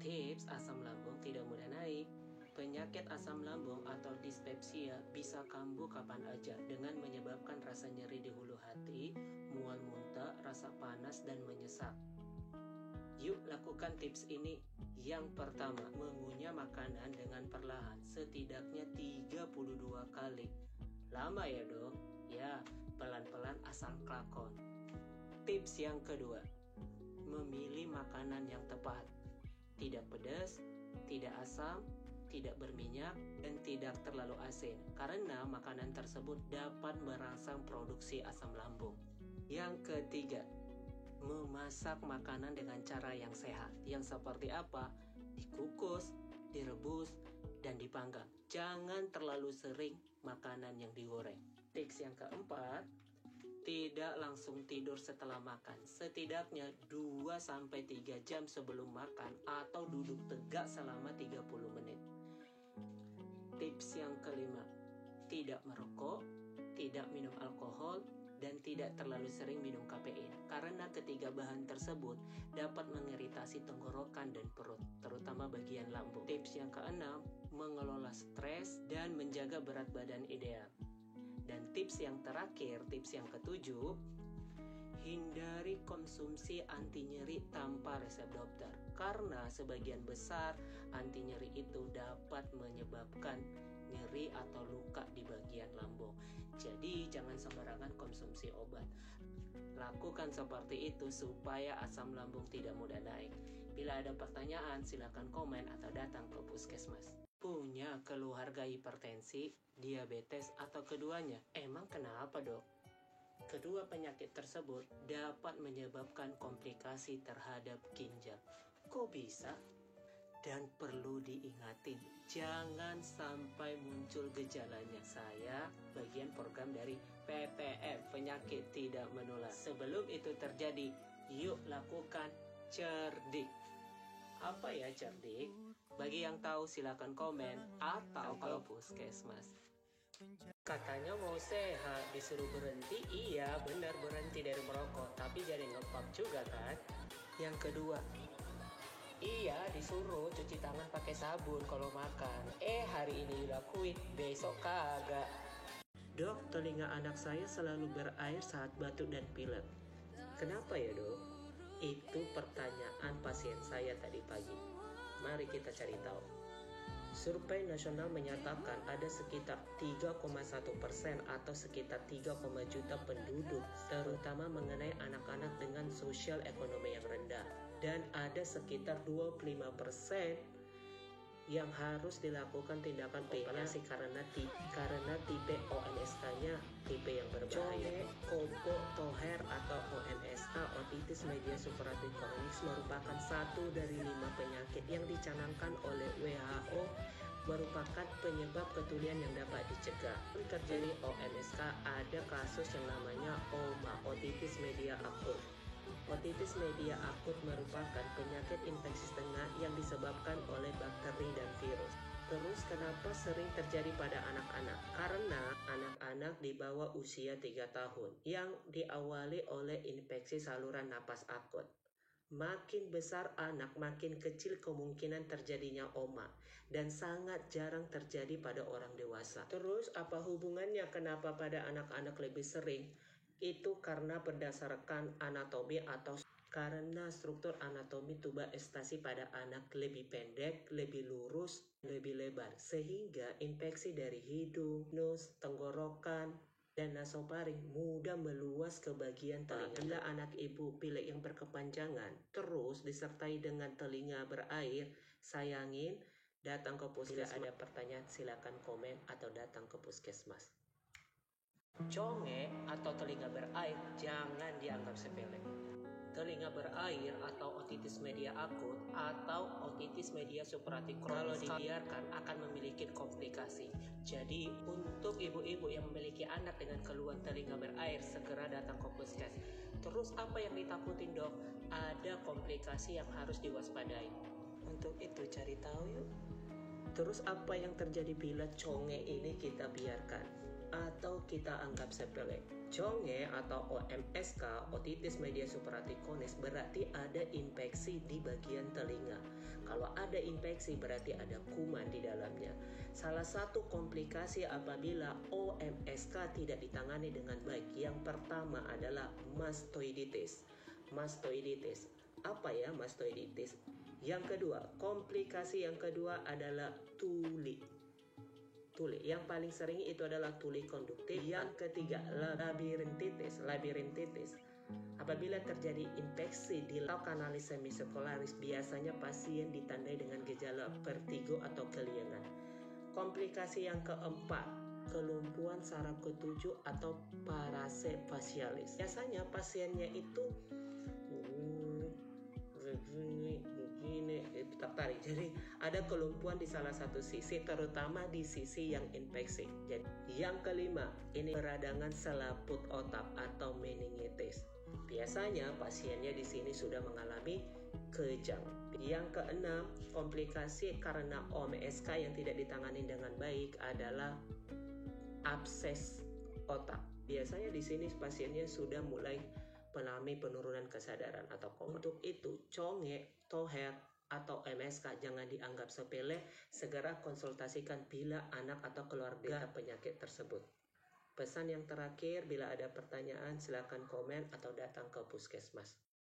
Tips asam lambung tidak mudah naik. Penyakit asam lambung atau dispepsia bisa kambuh kapan aja dengan menyebabkan rasa nyeri di hulu hati, mual muntah, rasa panas, dan menyesak. Yuk lakukan tips ini. Yang pertama, mengunyah makanan dengan perlahan, setidaknya 32 kali. Lama ya dok? Ya, pelan-pelan asal kelakon. Tips yang kedua, memilih makanan yang tepat. Tidak pedas, tidak asam, tidak berminyak, dan tidak terlalu asin, karena makanan tersebut dapat merangsang produksi asam lambung. Yang ketiga, memasak makanan dengan cara yang sehat. Yang seperti apa? Dikukus, direbus, dan dipanggang. Jangan terlalu sering makanan yang digoreng. Tips yang keempat, tidak langsung tidur setelah makan. Setidaknya 2-3 jam sebelum makan atau duduk tegak selama 30 menit. Tips yang kelima, tidak merokok, tidak minum alkohol, dan tidak terlalu sering minum kafein. Karena ketiga bahan tersebut dapat mengiritasi tenggorokan dan perut, terutama bagian lambung. Tips yang keenam, mengelola stres dan menjaga berat badan ideal. Dan tips yang terakhir, tips yang ketujuh, hindari konsumsi anti nyeri tanpa resep dokter. Karena sebagian besar anti nyeri itu dapat menyebabkan nyeri atau luka di bagian lambung. Jadi jangan sembarangan konsumsi obat. Lakukan seperti itu supaya asam lambung tidak mudah naik. Bila ada pertanyaan, silakan komen atau datang ke puskesmas. Punya keluarga hipertensi, diabetes, atau keduanya? Emang kenapa dok? Kedua penyakit tersebut dapat menyebabkan komplikasi terhadap ginjal. Kok bisa? Dan perlu diingatin, jangan sampai muncul gejalanya. Saya bagian program dari PPM, penyakit tidak menular. Sebelum itu terjadi, yuk lakukan cerdik. Apa ya cerdik? Bagi yang tahu silakan komen atau ke puskesmas. Katanya mau sehat, disuruh berhenti. Iya benar, berhenti dari merokok, tapi jadi ngepap juga kan. Yang kedua, iya disuruh cuci tangan pakai sabun kalau makan. Hari ini dilakuin, besok kagak. Dok, telinga anak saya selalu berair saat batuk dan pilek. Kenapa ya dok? Itu pertanyaan pasien saya tadi pagi. Mari kita cari tahu. Survei nasional menyatakan ada sekitar 3,1% atau sekitar 3, juta penduduk, terutama mengenai anak-anak dengan sosial ekonomi yang rendah. Dan ada sekitar 25% yang harus dilakukan tindakan operasi karena tipe OMSK-nya tipe yang berbahaya. Kobo, toher atau OMSK, otitis media superatif kronis, merupakan satu dari 5 penyakit yang dicanangkan oleh WHO merupakan penyebab ketulian yang dapat dicegah. Terjadi OMSK, ada kasus yang namanya OMA, otitis media akut. Otitis media akut merupakan penyakit infeksi setengah yang disebabkan oleh bakteri dan virus. Terus kenapa sering terjadi pada anak-anak? Karena anak-anak di bawah usia 3 tahun yang diawali oleh infeksi saluran napas akut. Makin besar anak, makin kecil kemungkinan terjadinya OMA dan sangat jarang terjadi pada orang dewasa. Terus apa hubungannya kenapa pada anak-anak lebih sering? Itu karena berdasarkan anatomi atau karena struktur anatomi tuba estasi pada anak lebih pendek, lebih lurus, lebih lebar, sehingga infeksi dari hidung, nus, tenggorokan, dan nasofaring mudah meluas ke bagian telinga. Bila anak ibu pilek yang berkepanjangan terus disertai dengan telinga berair, sayangin datang ke puskesmas. Bila ada pertanyaan silakan komen atau datang ke puskesmas. Conge atau telinga berair jangan dianggap sepele. Telinga berair atau otitis media akut atau otitis media superatif kronis kalau dibiarkan akan memiliki komplikasi. Jadi untuk ibu-ibu yang memiliki anak dengan keluhan telinga berair segera datang ke puskesmas. Terus apa yang ditakutin dok? Ada komplikasi yang harus diwaspadai. Untuk itu cari tahu yuk. Terus apa yang terjadi bila conge ini kita biarkan atau kita anggap sepele? Conge atau OMSK, otitis media superatif kronis, berarti ada infeksi di bagian telinga. Kalau ada infeksi berarti ada kuman di dalamnya. Salah satu komplikasi apabila OMSK tidak ditangani dengan baik, yang pertama adalah mastoiditis. Mastoiditis. Apa ya mastoiditis? Yang kedua, komplikasi yang kedua adalah tuli. Yang paling sering itu adalah tuli konduktif. Yang ketiga, labirintitis. Apabila terjadi infeksi di kanalis semisekularis, biasanya pasien ditandai dengan gejala vertigo atau keliengan. Komplikasi yang keempat, kelumpuhan saraf ketujuh atau parase facialis. Biasanya pasiennya itu begini tertarik. Jadi ada kelumpuhan di salah satu sisi, terutama di sisi yang infeksi. Jadi yang kelima, ini peradangan selaput otak atau meningitis. Biasanya pasiennya di sini sudah mengalami kejang. Yang keenam, komplikasi karena OMSK yang tidak ditangani dengan baik adalah abses otak. Biasanya di sini pasiennya sudah mulai mengalami penurunan kesadaran atau koma. Untuk itu, conge, toher, atau MSK jangan dianggap sepele, segera konsultasikan bila anak atau keluarga penyakit tersebut. Pesan yang terakhir, bila ada pertanyaan silakan komen atau datang ke puskesmas.